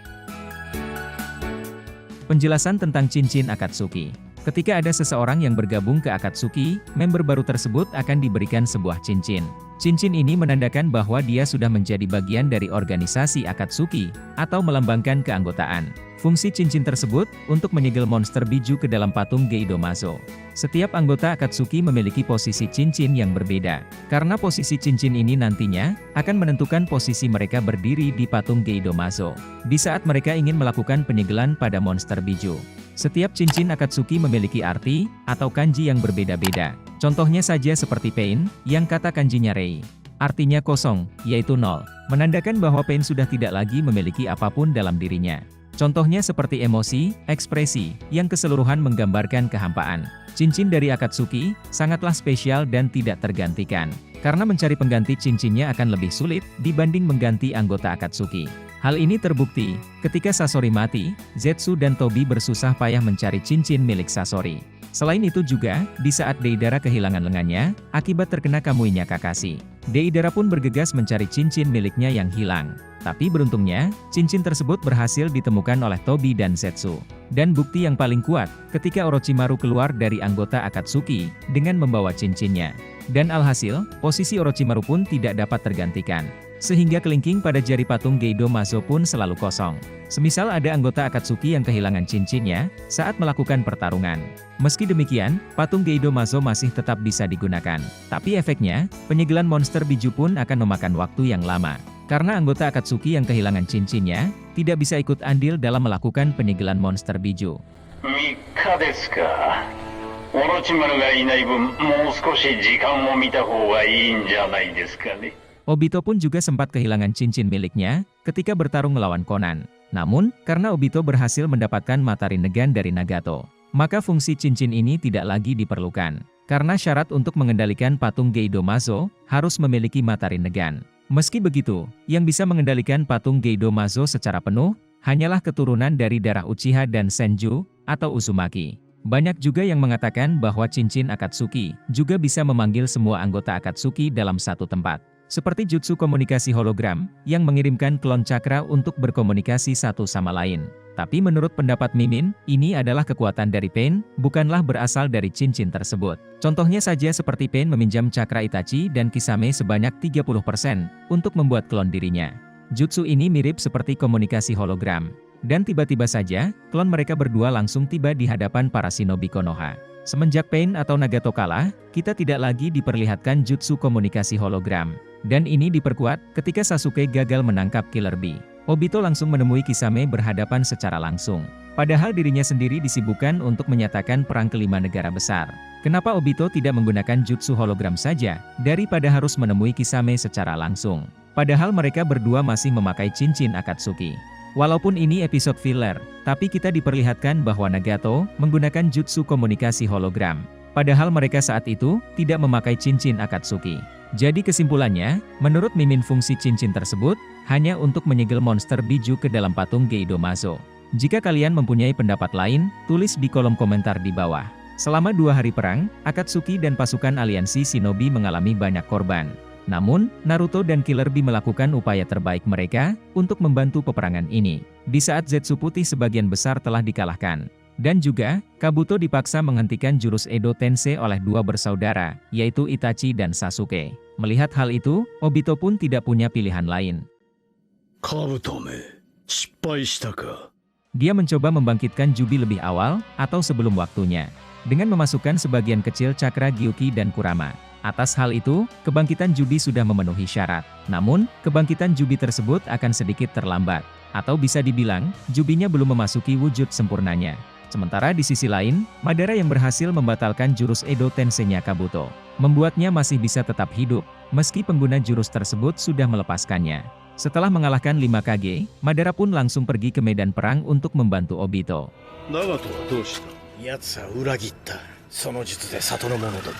Penjelasan tentang cincin Akatsuki. Ketika ada seseorang yang bergabung ke Akatsuki, member baru tersebut akan diberikan sebuah cincin. Cincin ini menandakan bahwa dia sudah menjadi bagian dari organisasi Akatsuki, atau melambangkan keanggotaan. Fungsi cincin tersebut untuk menyegel monster biju ke dalam patung Geidomazo. Setiap anggota Akatsuki memiliki posisi cincin yang berbeda, karena posisi cincin ini nantinya akan menentukan posisi mereka berdiri di patung Geidomazo di saat mereka ingin melakukan penyegelan pada monster biju. Setiap cincin Akatsuki memiliki arti atau kanji yang berbeda-beda. Contohnya saja seperti Pain, yang kata kanjinya Rei, artinya kosong, yaitu 0, menandakan bahwa Pain sudah tidak lagi memiliki apapun dalam dirinya. Contohnya seperti emosi, ekspresi, yang keseluruhan menggambarkan kehampaan. Cincin dari Akatsuki sangatlah spesial dan tidak tergantikan, karena mencari pengganti cincinnya akan lebih sulit dibanding mengganti anggota Akatsuki. Hal ini terbukti ketika Sasori mati, Zetsu dan Tobi bersusah payah mencari cincin milik Sasori. Selain itu juga, di saat Deidara kehilangan lengannya, akibat terkena Kamuinya Kakashi, Deidara pun bergegas mencari cincin miliknya yang hilang. Tapi beruntungnya, cincin tersebut berhasil ditemukan oleh Tobi dan Zetsu. Dan bukti yang paling kuat, ketika Orochimaru keluar dari anggota Akatsuki, dengan membawa cincinnya. Dan alhasil, posisi Orochimaru pun tidak dapat tergantikan. Sehingga kelingking pada jari patung Geidomazo pun selalu kosong. Semisal ada anggota Akatsuki yang kehilangan cincinnya saat melakukan pertarungan. Meski demikian, patung Geidomazo masih tetap bisa digunakan. Tapi efeknya, penyegelan monster biju pun akan memakan waktu yang lama. Karena anggota Akatsuki yang kehilangan cincinnya, tidak bisa ikut andil dalam melakukan penyegelan monster biju. 3日ですか。オロチマルがいない分、もう少し時間を見た方がいいんじゃないですかね。 Obito pun juga sempat kehilangan cincin miliknya ketika bertarung melawan Konan. Namun, karena Obito berhasil mendapatkan materi Negan dari Nagato, maka fungsi cincin ini tidak lagi diperlukan. Karena syarat untuk mengendalikan patung Geidomazo harus memiliki materi Negan. Meski begitu, yang bisa mengendalikan patung Geidomazo secara penuh hanyalah keturunan dari darah Uchiha dan Senju atau Uzumaki. Banyak juga yang mengatakan bahwa cincin Akatsuki juga bisa memanggil semua anggota Akatsuki dalam satu tempat. Seperti jutsu komunikasi hologram, yang mengirimkan klon cakra untuk berkomunikasi satu sama lain. Tapi menurut pendapat Mimin, ini adalah kekuatan dari Pain, bukanlah berasal dari cincin tersebut. Contohnya saja seperti Pain meminjam cakra Itachi dan Kisame sebanyak 30% untuk membuat klon dirinya. Jutsu ini mirip seperti komunikasi hologram. Dan tiba-tiba saja, klon mereka berdua langsung tiba di hadapan para shinobi Konoha. Semenjak Pain atau Nagato kalah, kita tidak lagi diperlihatkan jutsu komunikasi hologram. Dan ini diperkuat ketika Sasuke gagal menangkap Killer Bee. Obito langsung menemui Kisame berhadapan secara langsung. Padahal dirinya sendiri disibukkan untuk menyatakan perang kelima negara besar. Kenapa Obito tidak menggunakan jutsu hologram saja, daripada harus menemui Kisame secara langsung? Padahal mereka berdua masih memakai cincin Akatsuki. Walaupun ini episode filler, tapi kita diperlihatkan bahwa Nagato menggunakan jutsu komunikasi hologram. Padahal mereka saat itu tidak memakai cincin Akatsuki. Jadi kesimpulannya, menurut Mimin fungsi cincin tersebut, hanya untuk menyegel monster biju ke dalam patung Geidomazo. Jika kalian mempunyai pendapat lain, tulis di kolom komentar di bawah. Selama 2 hari perang, Akatsuki dan pasukan aliansi Shinobi mengalami banyak korban. Namun, Naruto dan Killer Bee melakukan upaya terbaik mereka untuk membantu peperangan ini. Di saat Zetsu Putih sebagian besar telah dikalahkan. Dan juga, Kabuto dipaksa menghentikan jurus Edo Tensei oleh 2 bersaudara, yaitu Itachi dan Sasuke. Melihat hal itu, Obito pun tidak punya pilihan lain. Kabutome, shippai shita ka? Dia mencoba membangkitkan Jubi lebih awal, atau sebelum waktunya. Dengan memasukkan sebagian kecil cakra Gyuki dan Kurama. Atas hal itu, kebangkitan Jubi sudah memenuhi syarat. Namun, kebangkitan Jubi tersebut akan sedikit terlambat. Atau bisa dibilang, Jubinya belum memasuki wujud sempurnanya. Sementara di sisi lain, Madara yang berhasil membatalkan jurus Edo Tensei-nya Kabuto. Membuatnya masih bisa tetap hidup, meski pengguna jurus tersebut sudah melepaskannya. Setelah mengalahkan 5 Kage, Madara pun langsung pergi ke medan perang untuk membantu Obito. Nagato wa doushita? Yatsu wa uragitta. Sono jutsu de Sato no mono da.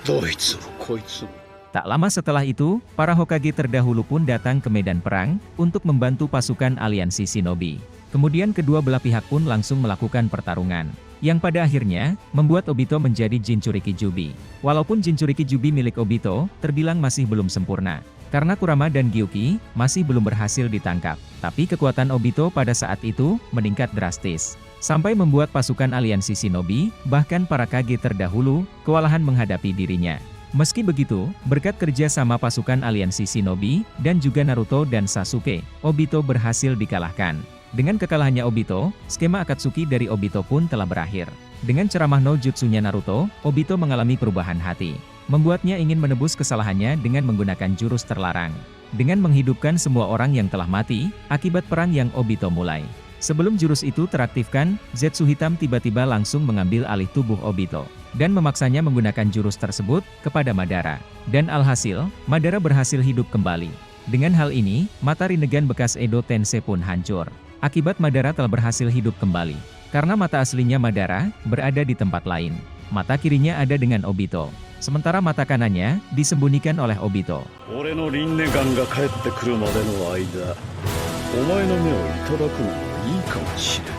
Doitsu wo koitsu wo. Tak lama setelah itu, para Hokage terdahulu pun datang ke medan perang untuk membantu pasukan aliansi Shinobi. Kemudian kedua belah pihak pun langsung melakukan pertarungan, yang pada akhirnya membuat Obito menjadi Jinchuriki Jubi. Walaupun Jinchuriki Jubi milik Obito terbilang masih belum sempurna, karena Kurama dan Gyuki masih belum berhasil ditangkap. Tapi kekuatan Obito pada saat itu meningkat drastis, sampai membuat pasukan aliansi Shinobi, bahkan para Kage terdahulu, kewalahan menghadapi dirinya. Meski begitu, berkat kerja sama pasukan aliansi Shinobi, dan juga Naruto dan Sasuke, Obito berhasil dikalahkan. Dengan kekalahannya Obito, skema Akatsuki dari Obito pun telah berakhir. Dengan ceramah no jutsunya Naruto, Obito mengalami perubahan hati. Membuatnya ingin menebus kesalahannya dengan menggunakan jurus terlarang. Dengan menghidupkan semua orang yang telah mati, akibat perang yang Obito mulai. Sebelum jurus itu teraktifkan, Zetsu Hitam tiba-tiba langsung mengambil alih tubuh Obito. Dan memaksanya menggunakan jurus tersebut kepada Madara. Dan alhasil, Madara berhasil hidup kembali. Dengan hal ini, mata Rinnegan bekas Edo Tensei pun hancur. Akibat Madara telah berhasil hidup kembali. Karena mata aslinya Madara berada di tempat lain. Mata kirinya ada dengan Obito. Sementara mata kanannya disembunyikan oleh Obito. Ore no Rinnegan ga kaette kuru made no aida, omae no me o itadaku no mo ii kamoshiren.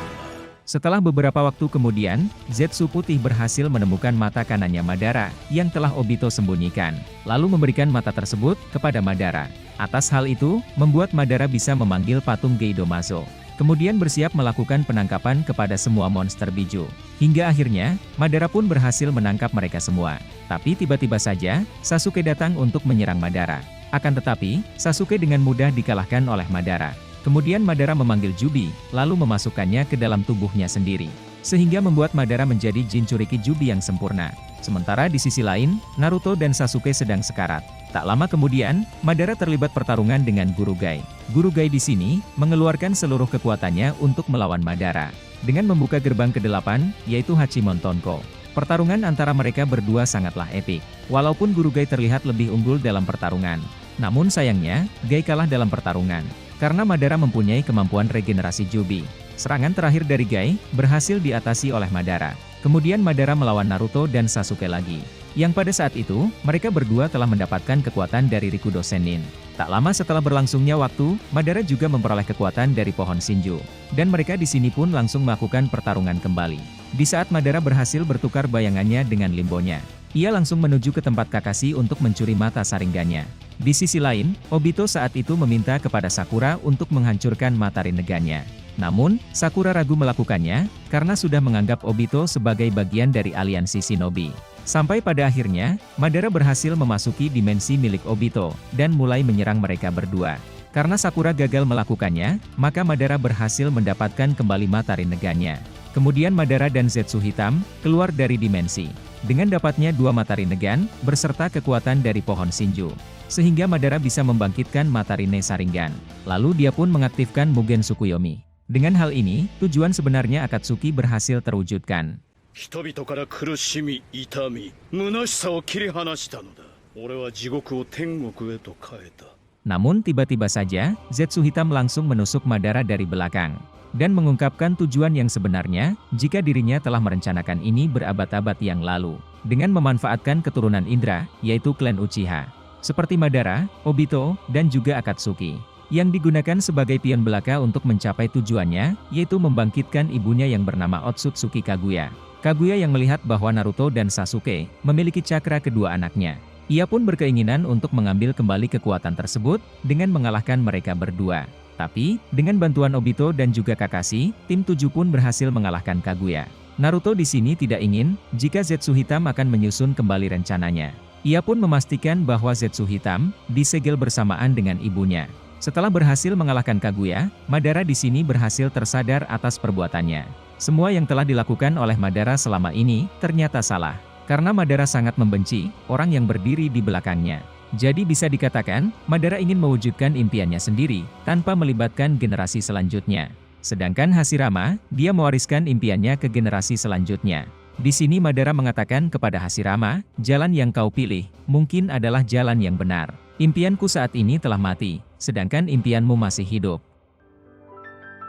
Setelah beberapa waktu kemudian, Zetsu Putih berhasil menemukan mata kanannya Madara yang telah Obito sembunyikan, lalu memberikan mata tersebut kepada Madara. Atas hal itu, membuat Madara bisa memanggil patung Geidomazo. Kemudian bersiap melakukan penangkapan kepada semua monster biju. Hingga akhirnya, Madara pun berhasil menangkap mereka semua. Tapi tiba-tiba saja, Sasuke datang untuk menyerang Madara. Akan tetapi, Sasuke dengan mudah dikalahkan oleh Madara. Kemudian Madara memanggil Jubi, lalu memasukkannya ke dalam tubuhnya sendiri. Sehingga membuat Madara menjadi Jinchuriki Jubi yang sempurna. Sementara di sisi lain, Naruto dan Sasuke sedang sekarat. Tak lama kemudian, Madara terlibat pertarungan dengan Guru Gai. Guru Gai di sini mengeluarkan seluruh kekuatannya untuk melawan Madara. Dengan membuka gerbang ke-8, yaitu Hachimon Tonko. Pertarungan antara mereka berdua sangatlah epik. Walaupun Guru Gai terlihat lebih unggul dalam pertarungan. Namun sayangnya, Gai kalah dalam pertarungan. Karena Madara mempunyai kemampuan regenerasi Jubi. Serangan terakhir dari Gai berhasil diatasi oleh Madara. Kemudian Madara melawan Naruto dan Sasuke lagi. Yang pada saat itu, mereka berdua telah mendapatkan kekuatan dari Rikudo Sennin. Tak lama setelah berlangsungnya waktu, Madara juga memperoleh kekuatan dari pohon Shinju. Dan mereka di sini pun langsung melakukan pertarungan kembali. Di saat Madara berhasil bertukar bayangannya dengan Limbonya, ia langsung menuju ke tempat Kakashi untuk mencuri mata Sharingan-nya. Di sisi lain, Obito saat itu meminta kepada Sakura untuk menghancurkan mata Rinnegan-nya. Namun, Sakura ragu melakukannya, karena sudah menganggap Obito sebagai bagian dari aliansi Shinobi. Sampai pada akhirnya, Madara berhasil memasuki dimensi milik Obito, dan mulai menyerang mereka berdua. Karena Sakura gagal melakukannya, maka Madara berhasil mendapatkan kembali mata Rinnegan-nya. Kemudian Madara dan Zetsu Hitam keluar dari dimensi. Dengan dapatnya 2 mata Rinnegan, berserta kekuatan dari pohon Shinju. Sehingga Madara bisa membangkitkan mata Rinne Sharingan. Lalu dia pun mengaktifkan Mugen Tsukuyomi. Dengan hal ini, tujuan sebenarnya Akatsuki berhasil terwujudkan. 人々から苦しみ、痛み、虚しさを切り離したのだ。俺は地獄を天国へと変えた。 Namun tiba-tiba saja, Zetsu Hitam langsung menusuk Madara dari belakang. Dan mengungkapkan tujuan yang sebenarnya, jika dirinya telah merencanakan ini berabad-abad yang lalu. Dengan memanfaatkan keturunan Indra, yaitu klan Uchiha. seperti Madara, Obito, dan juga Akatsuki, yang digunakan sebagai pion belaka untuk mencapai tujuannya, yaitu membangkitkan ibunya yang bernama Otsutsuki Kaguya. Kaguya yang melihat bahwa Naruto dan Sasuke memiliki cakra kedua anaknya. Ia pun berkeinginan untuk mengambil kembali kekuatan tersebut dengan mengalahkan mereka berdua. Tapi, dengan bantuan Obito dan juga Kakashi, tim 7 pun berhasil mengalahkan Kaguya. Naruto di sini tidak ingin jika Zetsu Hitam akan menyusun kembali rencananya. Ia pun memastikan bahwa Zetsu Hitam disegel bersamaan dengan ibunya. Setelah berhasil mengalahkan Kaguya, Madara di sini berhasil tersadar atas perbuatannya. Semua yang telah dilakukan oleh Madara selama ini ternyata salah. Karena Madara sangat membenci orang yang berdiri di belakangnya. Jadi bisa dikatakan, Madara ingin mewujudkan impiannya sendiri, tanpa melibatkan generasi selanjutnya. Sedangkan Hashirama, dia mewariskan impiannya ke generasi selanjutnya. Di sini Madara mengatakan kepada Hashirama, jalan yang kau pilih, mungkin adalah jalan yang benar. Impianku saat ini telah mati, sedangkan impianmu masih hidup.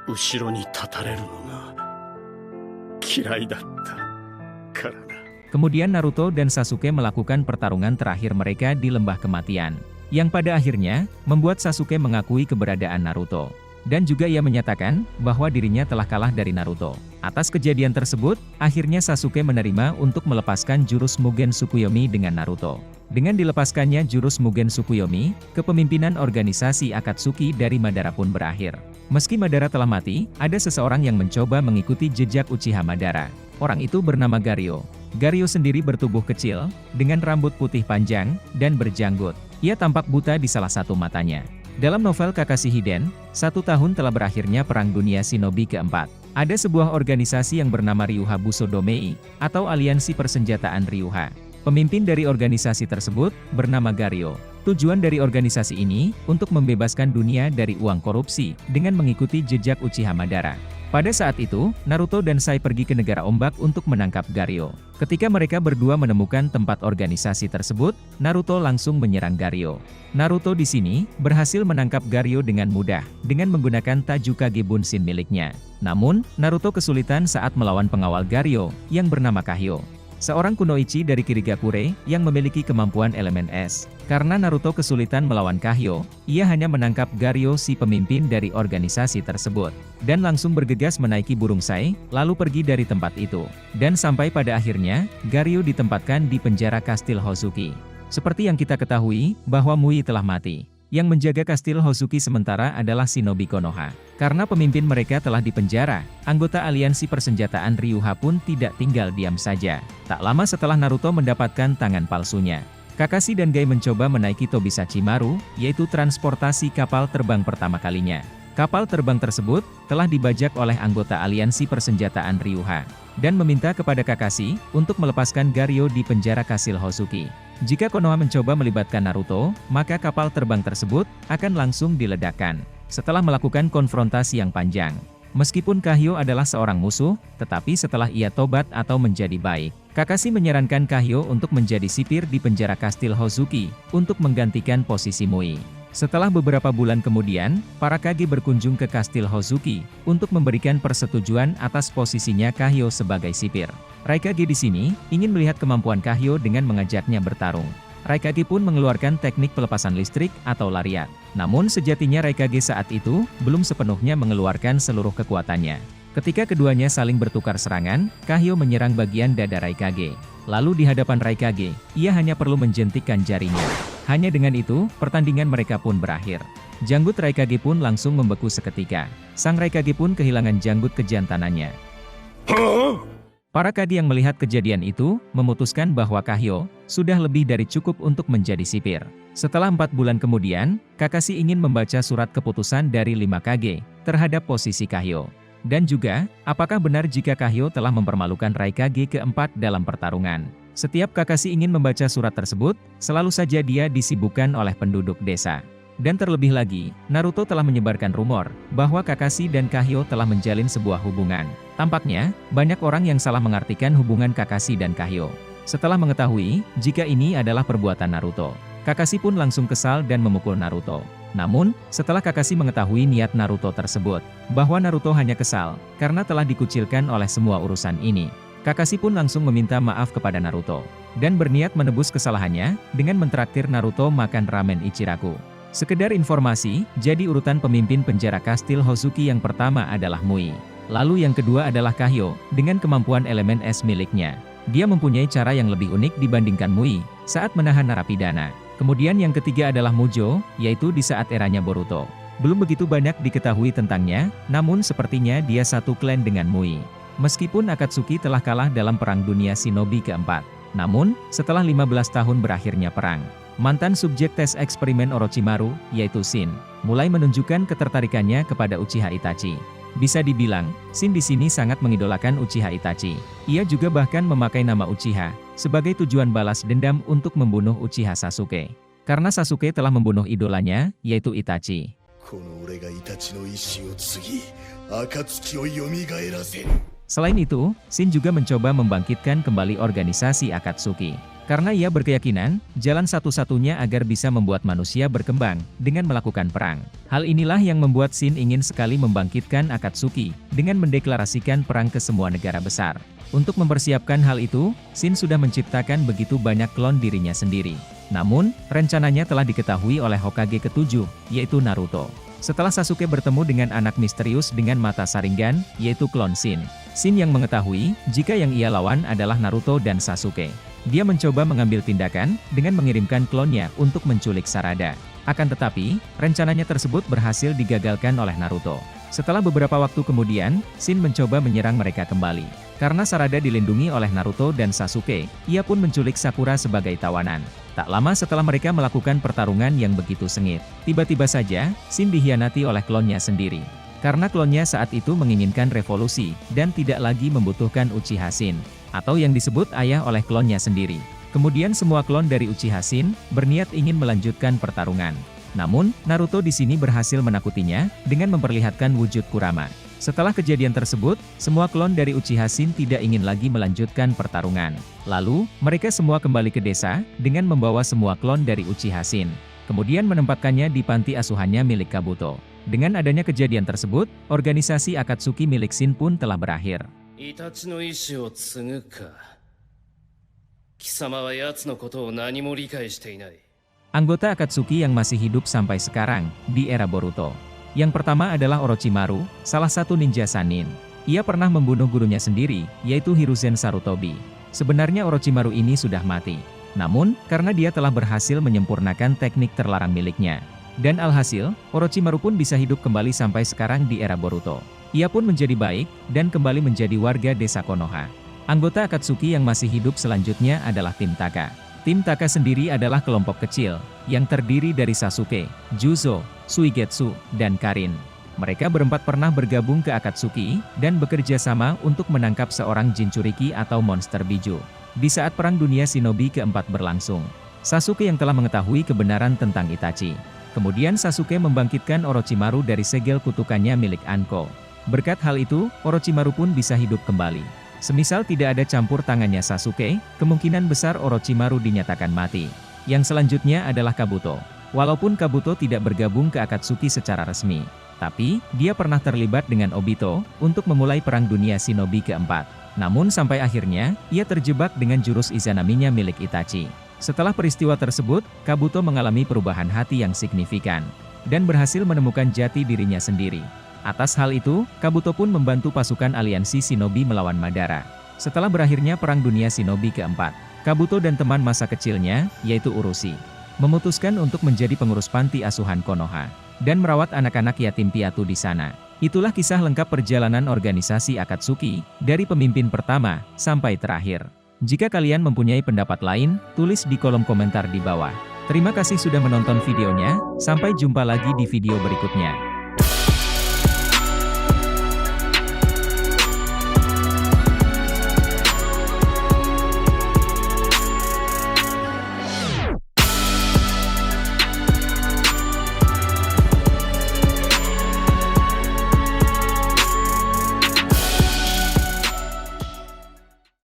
後ろに立たれるのが嫌いだったからな。 Kemudian Naruto dan Sasuke melakukan pertarungan terakhir mereka di Lembah Kematian, yang pada akhirnya membuat Sasuke mengakui keberadaan Naruto. Dan juga ia menyatakan bahwa dirinya telah kalah dari Naruto. Atas kejadian tersebut, akhirnya Sasuke menerima untuk melepaskan jurus Mugen Tsukuyomi dengan Naruto. Dengan dilepaskannya jurus Mugen Tsukuyomi, kepemimpinan organisasi Akatsuki dari Madara pun berakhir. Meski Madara telah mati, ada seseorang yang mencoba mengikuti jejak Uchiha Madara. Orang itu bernama Garyo. Garyo sendiri bertubuh kecil, dengan rambut putih panjang, dan berjanggut. Ia tampak buta di salah satu matanya. Dalam novel Kakashi Hiden, 1 tahun telah berakhirnya Perang Dunia Shinobi keempat. Ada sebuah organisasi yang bernama Ryuha Busodomei, atau Aliansi Persenjataan Ryuha. Pemimpin dari organisasi tersebut, bernama Garyo. Tujuan dari organisasi ini, untuk membebaskan dunia dari uang korupsi, dengan mengikuti jejak Uchiha Madara. Pada saat itu, Naruto dan Sai pergi ke negara ombak untuk menangkap Garyo. Ketika mereka berdua menemukan tempat organisasi tersebut, Naruto langsung menyerang Garyo. Naruto di sini berhasil menangkap Garyo dengan mudah, dengan menggunakan Tajukage Bunshin miliknya. Namun, Naruto kesulitan saat melawan pengawal Garyo, yang bernama Kahyo. Seorang kunoichi dari Kirigakure yang memiliki kemampuan elemen es. Karena Naruto kesulitan melawan Kahyo, ia hanya menangkap Garyo si pemimpin dari organisasi tersebut. Dan langsung bergegas menaiki burung Sai, lalu pergi dari tempat itu. Dan sampai pada akhirnya, Garyo ditempatkan di penjara Kastil Hozuki. Seperti yang kita ketahui, bahwa Mui telah mati. Yang menjaga Kastil Hozuki sementara adalah Shinobi Konoha. Karena pemimpin mereka telah dipenjara, anggota aliansi persenjataan Ryuha pun tidak tinggal diam saja. Tak lama setelah Naruto mendapatkan tangan palsunya, Kakashi dan Gai mencoba menaiki Tobisachi Maru, yaitu transportasi kapal terbang pertama kalinya. Kapal terbang tersebut telah dibajak oleh anggota aliansi persenjataan Ryuha, dan meminta kepada Kakashi untuk melepaskan Garyo di penjara Kastil Hozuki. Jika Konoha mencoba melibatkan Naruto, maka kapal terbang tersebut akan langsung diledakkan. Setelah melakukan konfrontasi yang panjang, meskipun Kahyo adalah seorang musuh, tetapi setelah ia tobat atau menjadi baik, Kakashi menyarankan Kahyo untuk menjadi sipir di penjara Kastil Hozuki untuk menggantikan posisi Mui. Setelah beberapa bulan kemudian, para Kage berkunjung ke Kastil Hozuki untuk memberikan persetujuan atas posisinya Kahyo sebagai sipir. Raikage di sini ingin melihat kemampuan Kahyo dengan mengajaknya bertarung. Raikage pun mengeluarkan teknik pelepasan listrik atau lariat. Namun sejatinya Raikage saat itu belum sepenuhnya mengeluarkan seluruh kekuatannya. Ketika keduanya saling bertukar serangan, Kahyo menyerang bagian dada Raikage. Lalu di hadapan Raikage, ia hanya perlu menjentikkan jarinya. Hanya dengan itu, pertandingan mereka pun berakhir. Janggut Raikage pun langsung membeku seketika. Sang Raikage pun kehilangan janggut kejantanannya. Para Kage yang melihat kejadian itu, memutuskan bahwa Kahyo sudah lebih dari cukup untuk menjadi sipir. Setelah 4 bulan kemudian, Kakashi ingin membaca surat keputusan dari 5 Kage terhadap posisi Kahyo. Dan juga, apakah benar jika Kahyo telah mempermalukan Raikage keempat dalam pertarungan. Setiap Kakashi ingin membaca surat tersebut, selalu saja dia disibukkan oleh penduduk desa. Dan terlebih lagi, Naruto telah menyebarkan rumor bahwa Kakashi dan Kahyo telah menjalin sebuah hubungan. Tampaknya, banyak orang yang salah mengartikan hubungan Kakashi dan Kahyo. Setelah mengetahui jika ini adalah perbuatan Naruto, Kakashi pun langsung kesal dan memukul Naruto. Namun, setelah Kakashi mengetahui niat Naruto tersebut, bahwa Naruto hanya kesal karena telah dikucilkan oleh semua urusan ini, Kakashi pun langsung meminta maaf kepada Naruto, dan berniat menebus kesalahannya dengan mentraktir Naruto makan ramen Ichiraku. Sekedar informasi, jadi urutan pemimpin penjara kastil Hozuki yang pertama adalah Mui. Lalu yang kedua adalah Kahyo, dengan kemampuan elemen es miliknya. Dia mempunyai cara yang lebih unik dibandingkan Mui, saat menahan narapidana. Kemudian yang ketiga adalah Mujo, yaitu di saat eranya Boruto. Belum begitu banyak diketahui tentangnya, namun sepertinya dia satu klan dengan Mui. Meskipun Akatsuki telah kalah dalam Perang Dunia Shinobi keempat. Namun, setelah 15 tahun berakhirnya perang, mantan subjek tes eksperimen Orochimaru, yaitu Shin, mulai menunjukkan ketertarikannya kepada Uchiha Itachi. Bisa dibilang, Shin di sini sangat mengidolakan Uchiha Itachi. Ia juga bahkan memakai nama Uchiha sebagai tujuan balas dendam untuk membunuh Uchiha Sasuke. Karena Sasuke telah membunuh idolanya, yaitu Itachi. Selain itu, Shin juga mencoba membangkitkan kembali organisasi Akatsuki. Karena ia berkeyakinan, jalan satu-satunya agar bisa membuat manusia berkembang, dengan melakukan perang. Hal inilah yang membuat Shin ingin sekali membangkitkan Akatsuki, dengan mendeklarasikan perang ke semua negara besar. Untuk mempersiapkan hal itu, Shin sudah menciptakan begitu banyak klon dirinya sendiri. Namun, rencananya telah diketahui oleh Hokage ke-7, yaitu Naruto. Setelah Sasuke bertemu dengan anak misterius dengan mata Sharingan, yaitu klon Shin. Shin yang mengetahui, jika yang ia lawan adalah Naruto dan Sasuke. Dia mencoba mengambil tindakan, dengan mengirimkan klonnya untuk menculik Sarada. Akan tetapi, rencananya tersebut berhasil digagalkan oleh Naruto. Setelah beberapa waktu kemudian, Shin mencoba menyerang mereka kembali. Karena Sarada dilindungi oleh Naruto dan Sasuke, ia pun menculik Sakura sebagai tawanan. Tak lama setelah mereka melakukan pertarungan yang begitu sengit, tiba-tiba saja, Shin dikhianati oleh klonnya sendiri. Karena klonnya saat itu menginginkan revolusi, dan tidak lagi membutuhkan Uchiha Shin, atau yang disebut ayah oleh klonnya sendiri. Kemudian semua klon dari Uchiha Shin, berniat ingin melanjutkan pertarungan. Namun, Naruto di sini berhasil menakutinya, dengan memperlihatkan wujud Kurama. Setelah kejadian tersebut, semua klon dari Uchiha Shin tidak ingin lagi melanjutkan pertarungan. Lalu, mereka semua kembali ke desa, dengan membawa semua klon dari Uchiha Shin. Kemudian menempatkannya di panti asuhannya milik Kabuto. Dengan adanya kejadian tersebut, organisasi Akatsuki milik Shin pun telah berakhir. Itachi no ishi wo tsugu ka. Kisama wa yatsu no koto wo nani mo rikai shite inai. Anggota Akatsuki yang masih hidup sampai sekarang, di era Boruto. Yang pertama adalah Orochimaru, salah satu ninja Sannin. Ia pernah membunuh gurunya sendiri, yaitu Hiruzen Sarutobi. Sebenarnya Orochimaru ini sudah mati. Namun, karena dia telah berhasil menyempurnakan teknik terlarang miliknya. Dan alhasil, Orochimaru pun bisa hidup kembali sampai sekarang di era Boruto. Ia pun menjadi baik, dan kembali menjadi warga desa Konoha. Anggota Akatsuki yang masih hidup selanjutnya adalah tim Taka. Tim Taka sendiri adalah kelompok kecil, yang terdiri dari Sasuke, Juzo, Suigetsu, dan Karin. Mereka berempat pernah bergabung ke Akatsuki, dan bekerja sama untuk menangkap seorang Jinchuriki atau monster biju. Di saat Perang Dunia Shinobi keempat berlangsung, Sasuke yang telah mengetahui kebenaran tentang Itachi. Kemudian Sasuke membangkitkan Orochimaru dari segel kutukannya milik Anko. Berkat hal itu, Orochimaru pun bisa hidup kembali. Semisal tidak ada campur tangannya Sasuke, kemungkinan besar Orochimaru dinyatakan mati. Yang selanjutnya adalah Kabuto. Walaupun Kabuto tidak bergabung ke Akatsuki secara resmi, tapi dia pernah terlibat dengan Obito untuk memulai Perang Dunia Shinobi keempat. Namun sampai akhirnya, ia terjebak dengan jurus Izanaminya milik Itachi. Setelah peristiwa tersebut, Kabuto mengalami perubahan hati yang signifikan, dan berhasil menemukan jati dirinya sendiri. Atas hal itu, Kabuto pun membantu pasukan aliansi Shinobi melawan Madara. Setelah berakhirnya Perang Dunia Shinobi keempat, Kabuto dan teman masa kecilnya, yaitu Urushi, memutuskan untuk menjadi pengurus panti asuhan Konoha, dan merawat anak-anak yatim piatu di sana. Itulah kisah lengkap perjalanan organisasi Akatsuki, dari pemimpin pertama, sampai terakhir. Jika kalian mempunyai pendapat lain, tulis di kolom komentar di bawah. Terima kasih sudah menonton videonya, sampai jumpa lagi di video berikutnya.